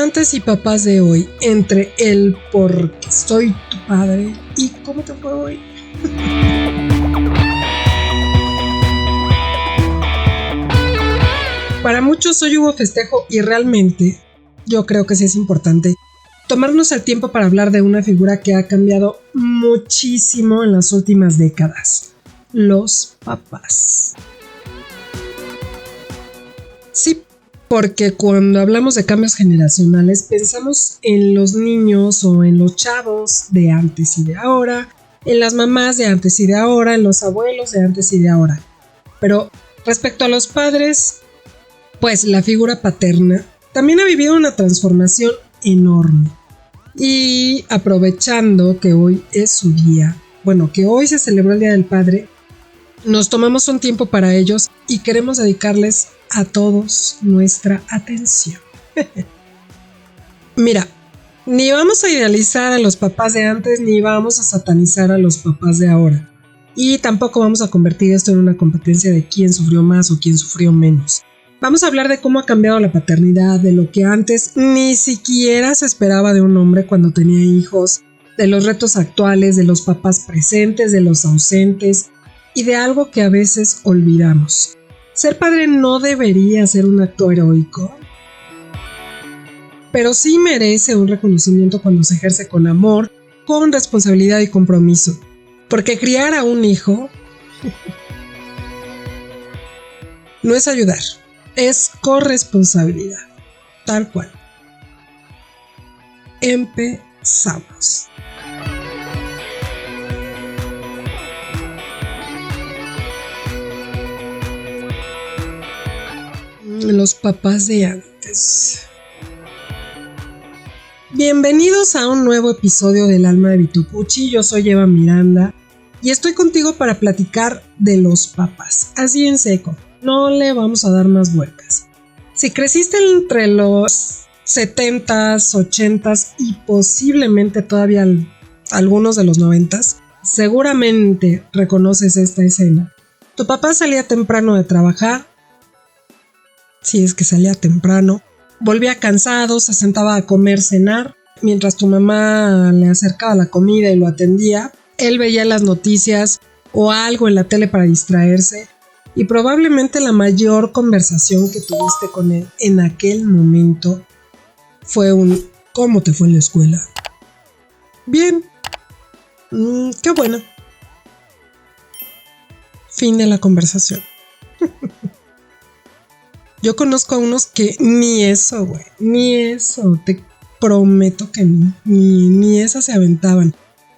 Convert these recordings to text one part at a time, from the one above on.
antes y papás de hoy, entre el porque soy tu padre y cómo te fue hoy. Para muchos hoy hubo festejo y realmente yo creo que sí es importante tomarnos el tiempo para hablar de una figura que ha cambiado muchísimo en las últimas décadas: los papás. Sí, porque cuando hablamos de cambios generacionales pensamos en los niños o en los chavos de antes y de ahora, en las mamás de antes y de ahora, en los abuelos de antes y de ahora. Pero respecto a los padres, pues la figura paterna también ha vivido una transformación enorme. Y aprovechando que hoy es su día, que hoy se celebró el Día del Padre, nos tomamos un tiempo para ellos y queremos dedicarles a todos nuestra atención. Mira, ni vamos a idealizar a los papás de antes ni vamos a satanizar a los papás de ahora. Y tampoco vamos a convertir esto en una competencia de quién sufrió más o quién sufrió menos. Vamos a hablar de cómo ha cambiado la paternidad, de lo que antes ni siquiera se esperaba de un hombre cuando tenía hijos, de los retos actuales, de los papás presentes, de los ausentes y de algo que a veces olvidamos. Ser padre no debería ser un acto heroico, pero sí merece un reconocimiento cuando se ejerce con amor, con responsabilidad y compromiso. Porque criar a un hijo no es ayudar, es corresponsabilidad, tal cual. Empezamos. Los papás de antes. Bienvenidos a un nuevo episodio del Alma de Vitupuchi. Yo soy Eva Miranda y estoy contigo para platicar de los papás, así en seco. No le vamos a dar más vueltas. Si creciste entre los 70s, 80s y posiblemente todavía algunos de los 90s, seguramente reconoces esta escena. Tu papá salía temprano de trabajar, si es que salía temprano, volvía cansado, se sentaba a comer, cenar, mientras tu mamá le acercaba la comida y lo atendía. Él veía las noticias o algo en la tele para distraerse. Y probablemente la mayor conversación que tuviste con él en aquel momento fue un ¿cómo te fue en la escuela? Bien. Qué bueno. Fin de la conversación. Yo conozco a unos que ni eso, ni eso. Te prometo que ni esas se aventaban.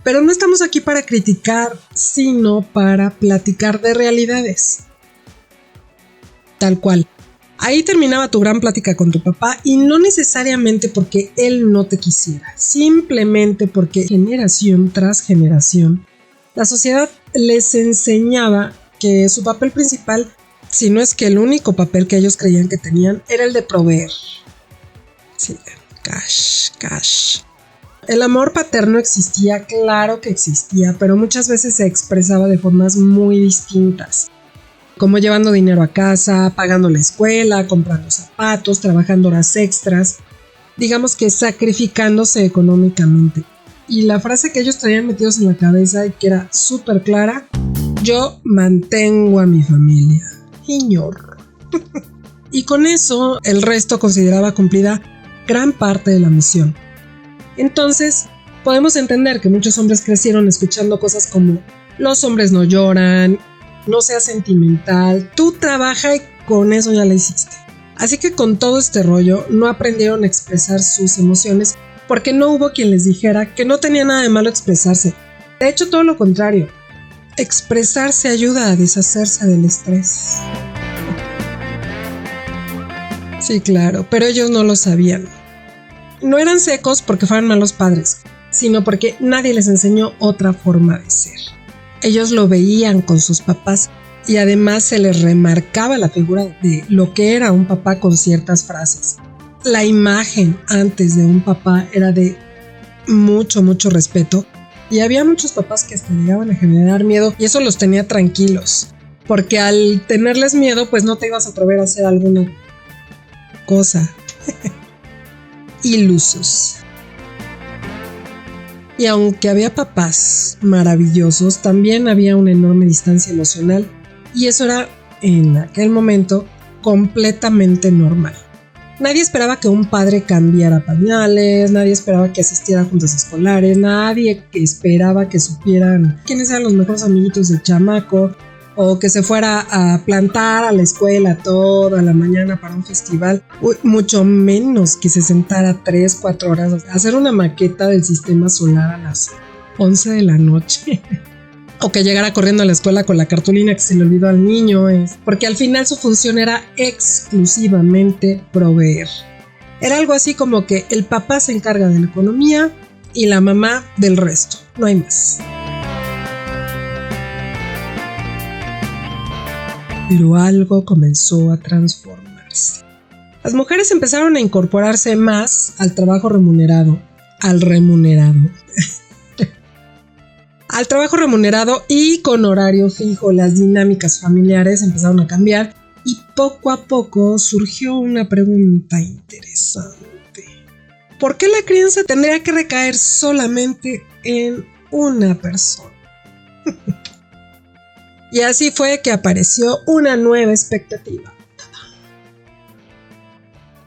Pero no estamos aquí para criticar, sino para platicar de realidades. Tal cual. Ahí terminaba tu gran plática con tu papá y no necesariamente porque él no te quisiera, simplemente porque generación tras generación la sociedad les enseñaba que su papel principal, si no es que el único papel que ellos creían que tenían, era el de proveer. Sí, cash. El amor paterno existía, claro que existía, pero muchas veces se expresaba de formas muy distintas. Como llevando dinero a casa, pagando la escuela, comprando zapatos, trabajando horas extras, digamos que sacrificándose económicamente. Y la frase que ellos traían metidos en la cabeza y que era súper clara: yo mantengo a mi familia. Señor. Y con eso el resto consideraba cumplida gran parte de la misión. Entonces podemos entender que muchos hombres crecieron escuchando cosas como los hombres no lloran, no seas sentimental, tú trabaja y con eso ya la hiciste. Así que con todo este rollo no aprendieron a expresar sus emociones porque no hubo quien les dijera que no tenía nada de malo expresarse. De hecho, todo lo contrario. Expresarse ayuda a deshacerse del estrés. Sí, claro, pero ellos no lo sabían. No eran secos porque fueran malos padres, sino porque nadie les enseñó otra forma de ser. Ellos lo veían con sus papás y además se les remarcaba la figura de lo que era un papá con ciertas frases. La imagen antes de un papá era de mucho respeto y había muchos papás que hasta llegaban a generar miedo y eso los tenía tranquilos, porque al tenerles miedo pues no te ibas a atrever a hacer alguna cosa. ilusos. Y aunque había papás maravillosos, también había una enorme distancia emocional, y eso era, en aquel momento, completamente normal. Nadie esperaba que un padre cambiara pañales, nadie esperaba que asistiera a juntas escolares, nadie esperaba que supieran quiénes eran los mejores amiguitos del chamaco, o que se fuera a plantar a la escuela toda la mañana para un festival, mucho menos que se sentara 3-4 horas a hacer una maqueta del sistema solar a las 11 de la noche. O que llegara corriendo a la escuela con la cartulina que se le olvidó al niño, porque al final su función era exclusivamente proveer. Era algo así como que el papá se encarga de la economía y la mamá del resto, no hay más. Pero algo comenzó a transformarse. Las mujeres empezaron a incorporarse más al trabajo remunerado, al trabajo remunerado y con horario fijo. Las dinámicas familiares empezaron a cambiar y poco a poco surgió una pregunta interesante. ¿Por qué la crianza tendría que recaer solamente en una persona? Y así fue que apareció una nueva expectativa.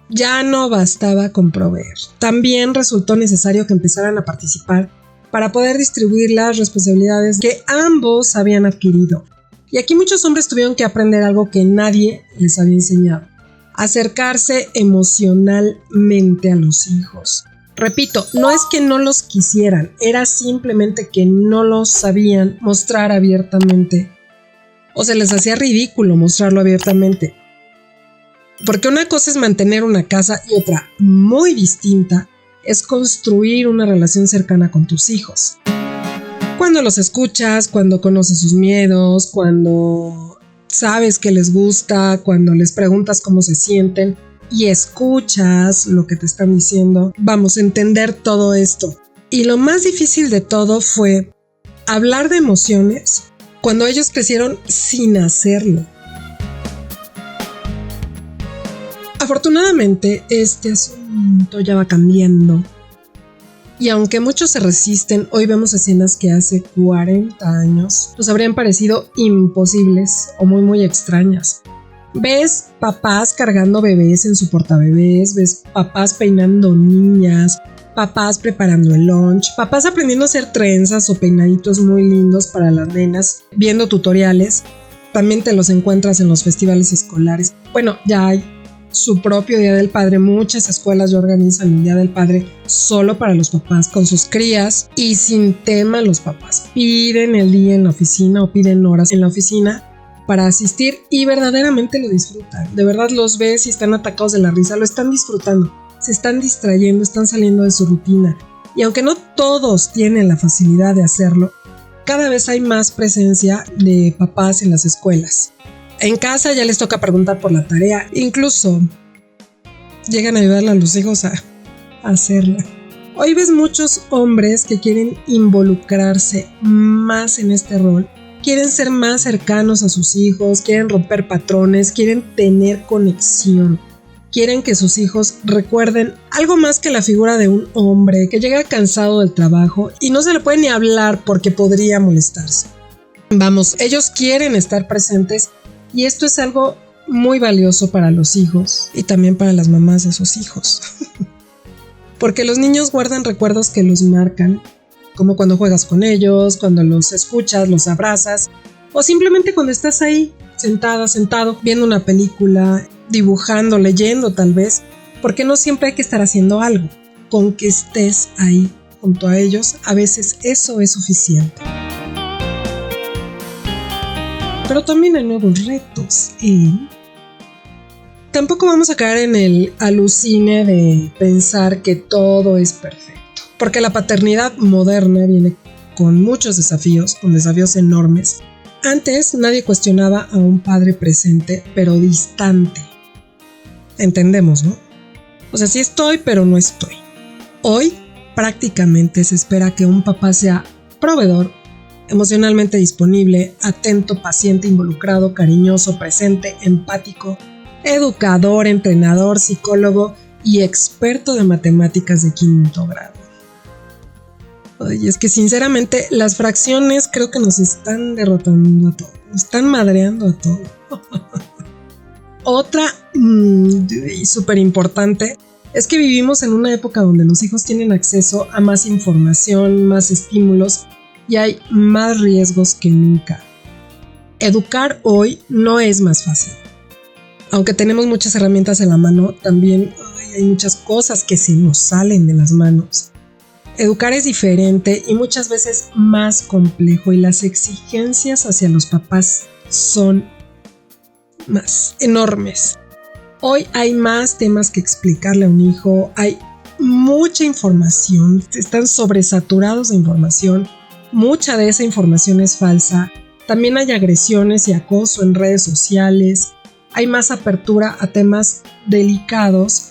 Ya no bastaba con proveer. También resultó necesario que empezaran a participar para poder distribuir las responsabilidades que ambos habían adquirido. Y aquí muchos hombres tuvieron que aprender algo que nadie les había enseñado: acercarse emocionalmente a los hijos. Repito, no es que no los quisieran, era simplemente que no los sabían mostrar abiertamente, o se les hacía ridículo mostrarlo abiertamente. Porque una cosa es mantener una casa y otra, muy distinta, es construir una relación cercana con tus hijos. Cuando los escuchas, cuando conoces sus miedos, cuando sabes que les gusta, cuando les preguntas cómo se sienten y escuchas lo que te están diciendo, vamos a entender todo esto. Y lo más difícil de todo fue hablar de emociones cuando ellos crecieron sin hacerlo. Afortunadamente, este asunto ya va cambiando. Y aunque muchos se resisten, hoy vemos escenas que hace 40 años nos habrían parecido imposibles o muy extrañas. Ves papás cargando bebés en su portabebés, ves papás peinando niñas, papás preparando el lunch, papás aprendiendo a hacer trenzas o peinaditos muy lindos para las nenas, viendo tutoriales. También te los encuentras en los festivales escolares. Bueno, ya hay su propio Día del Padre. Muchas escuelas ya organizan el Día del Padre solo para los papás con sus crías y sin tema. Los papás piden el día en la oficina o piden horas en la oficina para asistir y verdaderamente lo disfrutan. De verdad los ves y están atacados de la risa, lo están disfrutando, se están distrayendo, están saliendo de su rutina. Y aunque no todos tienen la facilidad de hacerlo, cada vez hay más presencia de papás en las escuelas. En casa ya les toca preguntar por la tarea, incluso llegan a ayudarle a los hijos a hacerla. Hoy ves muchos hombres que quieren involucrarse más en este rol, quieren ser más cercanos a sus hijos, quieren romper patrones, quieren tener conexión, quieren que sus hijos recuerden algo más que la figura de un hombre que llega cansado del trabajo y no se le puede ni hablar porque podría molestarse. Vamos, ellos quieren estar presentes. Y esto es algo muy valioso para los hijos y también para las mamás de sus hijos. Porque los niños guardan recuerdos que los marcan, como cuando juegas con ellos, cuando los escuchas, los abrazas, o simplemente cuando estás ahí, sentada, sentado, viendo una película, dibujando, leyendo tal vez, porque no siempre hay que estar haciendo algo. Con que estés ahí junto a ellos, a veces eso es suficiente. Pero también hay nuevos retos. Tampoco vamos a caer en el alucine de pensar que todo es perfecto, porque la paternidad moderna viene con muchos desafíos, con desafíos enormes. Antes nadie cuestionaba a un padre presente, pero distante. Entendemos, ¿no? O sea, sí estoy, pero no estoy. Hoy prácticamente se espera que un papá sea proveedor, emocionalmente disponible, atento, paciente, involucrado, cariñoso, presente, empático, educador, entrenador, psicólogo y experto de matemáticas de quinto grado. Ay, es que sinceramente las fracciones creo que nos están derrotando a todos, nos están madreando a todos. Otra súper importante es que vivimos en una época donde los hijos tienen acceso a más información, más estímulos y hay más riesgos que nunca. Educar hoy no es más fácil. Aunque tenemos muchas herramientas en la mano, también hay muchas cosas que se nos salen de las manos. Educar es diferente y muchas veces más complejo, y las exigencias hacia los papás son más enormes. Hoy hay más temas que explicarle a un hijo, hay mucha información, están sobresaturados de información, mucha de esa información es falsa, también hay agresiones y acoso en redes sociales, hay más apertura a temas delicados,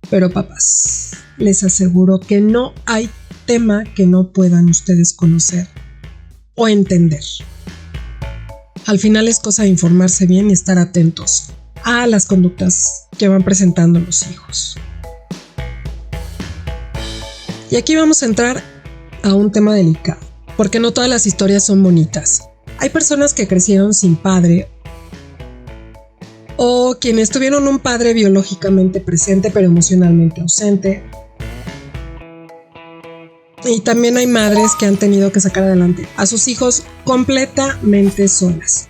pero papás, les aseguro que no hay tema que no puedan ustedes conocer o entender. Al final es cosa de informarse bien y estar atentos a las conductas que van presentando los hijos. Y aquí vamos a entrar a un tema delicado, porque no todas las historias son bonitas. Hay personas que crecieron sin padre o quienes tuvieron un padre biológicamente presente pero emocionalmente ausente. Y también hay madres que han tenido que sacar adelante a sus hijos completamente solas.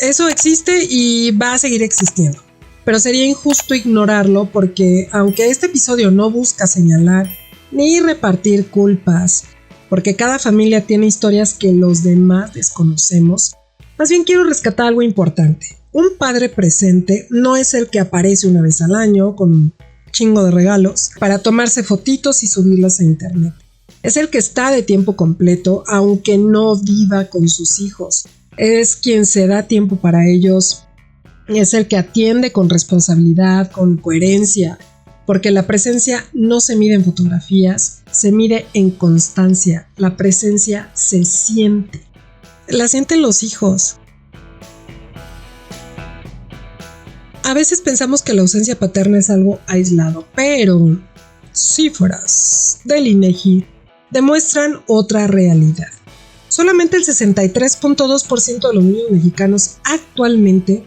Eso existe y va a seguir existiendo, pero sería injusto ignorarlo porque aunque este episodio no busca señalar ni repartir culpas, porque cada familia tiene historias que los demás desconocemos, más bien quiero rescatar algo importante. Un padre presente no es el que aparece una vez al año con un chingo de regalos para tomarse fotitos y subirlas a internet. Es el que está de tiempo completo, aunque no viva con sus hijos. Es quien se da tiempo para ellos. Es el que atiende con responsabilidad, con coherencia, porque la presencia no se mide en fotografías, se mide en constancia. La presencia se siente. La sienten los hijos. A veces pensamos que la ausencia paterna es algo aislado, pero cifras del INEGI demuestran otra realidad. Solamente el 63.2% de los niños mexicanos actualmente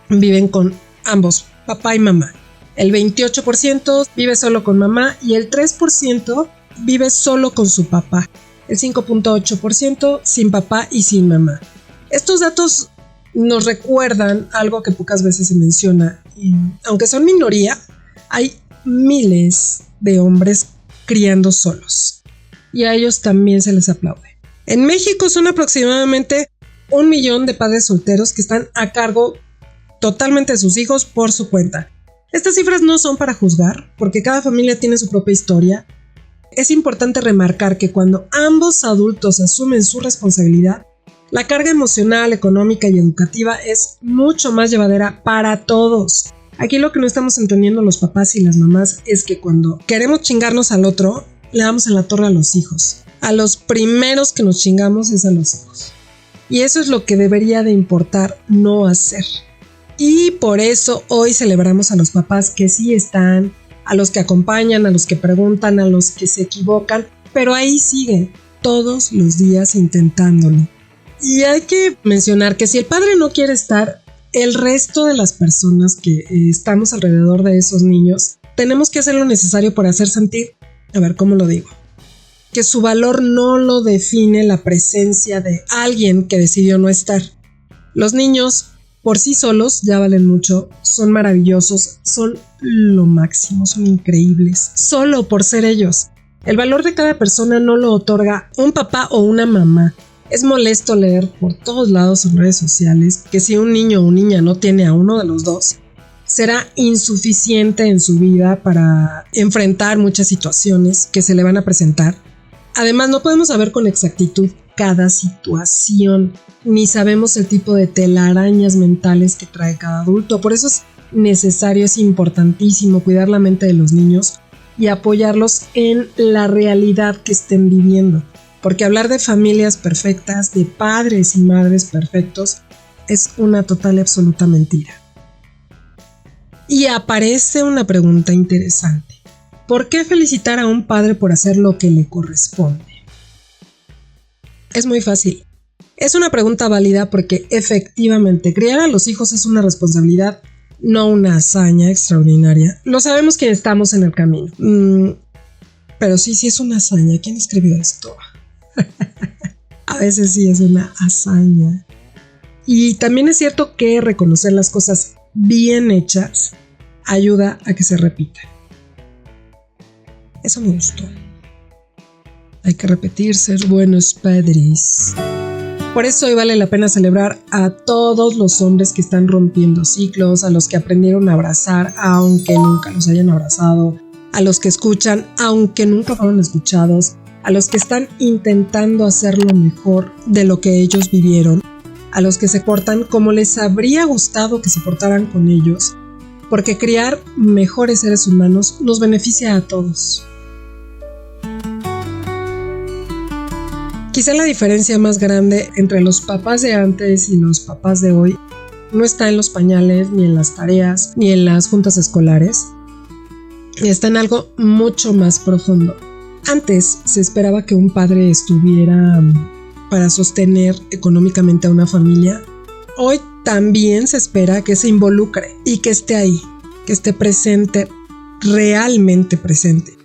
viven con ambos, papá y mamá. El 28% vive solo con mamá y el 3% vive solo con su papá. El 5.8% sin papá y sin mamá. Estos datos nos recuerdan algo que pocas veces se menciona. Aunque son minoría, hay miles de hombres criando solos. Y a ellos también se les aplaude. En México son aproximadamente 1 millón de padres solteros que están a cargo totalmente de sus hijos por su cuenta. Estas cifras no son para juzgar, porque cada familia tiene su propia historia. Es importante remarcar que cuando ambos adultos asumen su responsabilidad, la carga emocional, económica y educativa es mucho más llevadera para todos. Aquí lo que no estamos entendiendo los papás y las mamás es que cuando queremos chingarnos al otro, le damos en la torre a los hijos. A los primeros que nos chingamos es a los hijos. Y eso es lo que debería de importar no hacer. Y por eso hoy celebramos a los papás que sí están, a los que acompañan, a los que preguntan, a los que se equivocan, pero ahí siguen todos los días intentándolo. Y hay que mencionar que si el padre no quiere estar, el resto de las personas que estamos alrededor de esos niños, tenemos que hacer lo necesario por hacer sentir, a ver cómo lo digo, que su valor no lo define la presencia de alguien que decidió no estar. Los niños por sí solos ya valen mucho, son maravillosos, son lo máximo, son increíbles, solo por ser ellos. El valor de cada persona no lo otorga un papá o una mamá. Es molesto leer por todos lados en redes sociales que si un niño o niña no tiene a uno de los dos, será insuficiente en su vida para enfrentar muchas situaciones que se le van a presentar. Además, no podemos saber con exactitud cada situación, ni sabemos el tipo de telarañas mentales que trae cada adulto. Por eso es necesario, es importantísimo cuidar la mente de los niños y apoyarlos en la realidad que estén viviendo. Porque hablar de familias perfectas, de padres y madres perfectos, es una total y absoluta mentira. Y aparece una pregunta interesante. ¿Por qué felicitar a un padre por hacer lo que le corresponde? Es muy fácil. Es una pregunta válida porque efectivamente criar a los hijos es una responsabilidad, no una hazaña extraordinaria. Lo sabemos que estamos en el camino. Pero sí es una hazaña. ¿Quién escribió esto? A veces sí es una hazaña. Y también es cierto que reconocer las cosas bien hechas ayuda a que se repitan. Eso me gustó. Hay que repetir, ser buenos padres. Por eso hoy vale la pena celebrar a todos los hombres que están rompiendo ciclos, a los que aprendieron a abrazar aunque nunca los hayan abrazado, a los que escuchan aunque nunca fueron escuchados, a los que están intentando hacer lo mejor de lo que ellos vivieron, a los que se portan como les habría gustado que se portaran con ellos, porque criar mejores seres humanos nos beneficia a todos. Quizá la diferencia más grande entre los papás de antes y los papás de hoy no está en los pañales, ni en las tareas, ni en las juntas escolares. Está en algo mucho más profundo. Antes se esperaba que un padre estuviera para sostener económicamente a una familia. Hoy también se espera que se involucre y que esté ahí, que esté presente, realmente presente,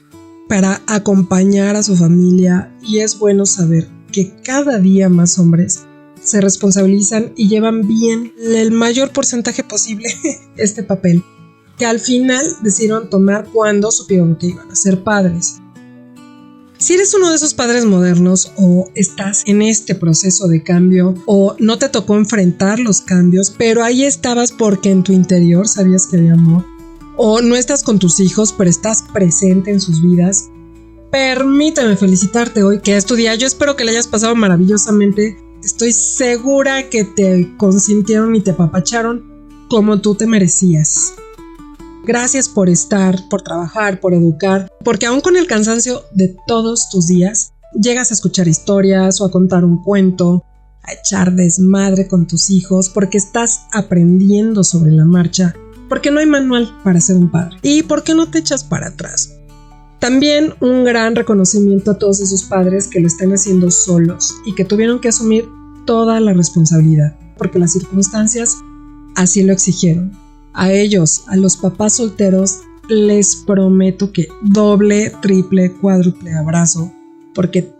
para acompañar a su familia. Y es bueno saber que cada día más hombres se responsabilizan y llevan bien el mayor porcentaje posible este papel, que al final decidieron tomar cuando supieron que iban a ser padres. Si eres uno de esos padres modernos o estás en este proceso de cambio o no te tocó enfrentar los cambios, pero ahí estabas porque en tu interior sabías que había amor, o no estás con tus hijos pero estás presente en sus vidas, permíteme felicitarte hoy, que es tu día. Yo espero que le hayas pasado maravillosamente. Estoy segura que te consintieron y te apapacharon como tú te merecías. Gracias por estar, por trabajar, por educar, porque aún con el cansancio de todos tus días, llegas a escuchar historias o a contar un cuento, a echar desmadre con tus hijos, porque estás aprendiendo sobre la marcha, porque no hay manual para ser un padre y porque no te echas para atrás. También un gran reconocimiento a todos esos padres que lo están haciendo solos y que tuvieron que asumir toda la responsabilidad, porque las circunstancias así lo exigieron. A ellos, a los papás solteros, les prometo que doble, triple, cuádruple abrazo, porque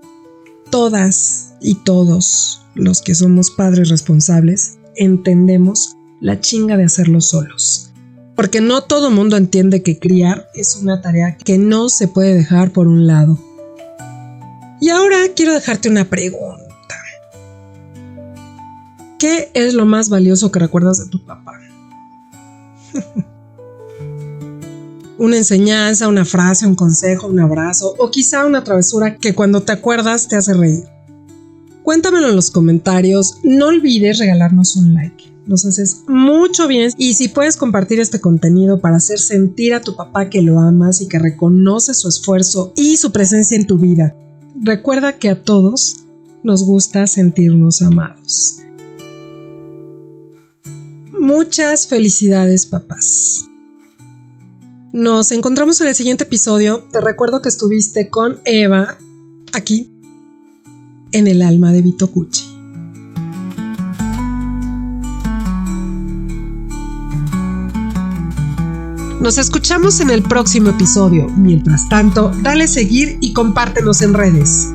todas y todos los que somos padres responsables entendemos la chinga de hacerlo solos. Porque no todo mundo entiende que criar es una tarea que no se puede dejar por un lado. Y ahora quiero dejarte una pregunta. ¿Qué es lo más valioso que recuerdas de tu papá? Una enseñanza, una frase, un consejo, un abrazo o quizá una travesura que cuando te acuerdas te hace reír. Cuéntamelo en los comentarios. No olvides regalarnos un like. Nos haces mucho bien y si puedes compartir este contenido para hacer sentir a tu papá que lo amas y que reconoces su esfuerzo y su presencia en tu vida. Recuerda que a todos nos gusta sentirnos amados. Muchas felicidades, papás. Nos encontramos en el siguiente episodio. Te recuerdo que estuviste con Eva aquí en El Alma de Vitocuchi. Nos escuchamos en el próximo episodio. Mientras tanto, dale seguir y compártenos en redes.